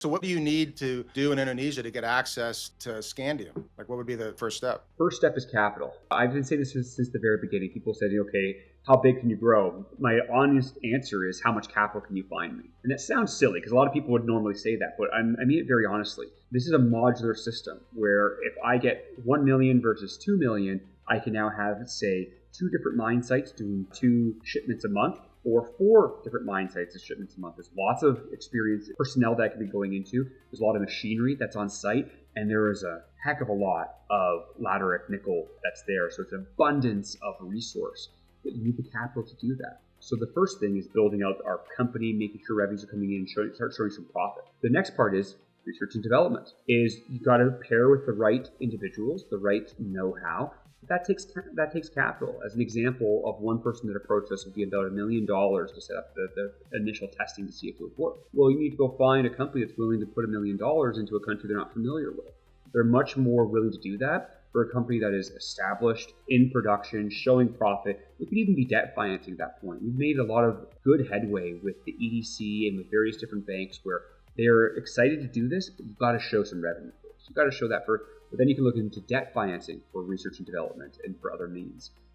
So what do you need to do in Indonesia to get access to scandium? Like, what would be the first step? First step is capital. I've been saying this since the very beginning. People said, okay, how big can you grow? My honest answer is, how much capital can you find me? And that sounds silly because a lot of people would normally say that, but I mean it very honestly. This is a modular system where if I get 1 million versus 2 million, I can now have, say, 2 different mine sites doing 2 shipments a month, or 4 different mine sites and shipments a month. There's lots of experience, personnel that can be going into. There's a lot of machinery that's on site, and there is a heck of a lot of lateritic nickel that's there. So it's an abundance of resource, but you need the capital to do that. So the first thing is building out our company, making sure revenues are coming in, start showing some profit. The next part is research and development. Is you got to pair with the right individuals, the right know-how. That takes capital. As an example of one person that approached us would be about $1 million to set up the initial testing to see if it would work. Well, you need to go find a company that's willing to put $1 million into a country they're not familiar with. They're much more willing to do that for a company that is established, in production, showing profit. It could even be debt financing at that point. We've made a lot of good headway with the EDC and with various different banks where they're excited to do this, but you've got to show some revenue first. You've got to show that first, but then you can look into debt financing for research and development and for other means.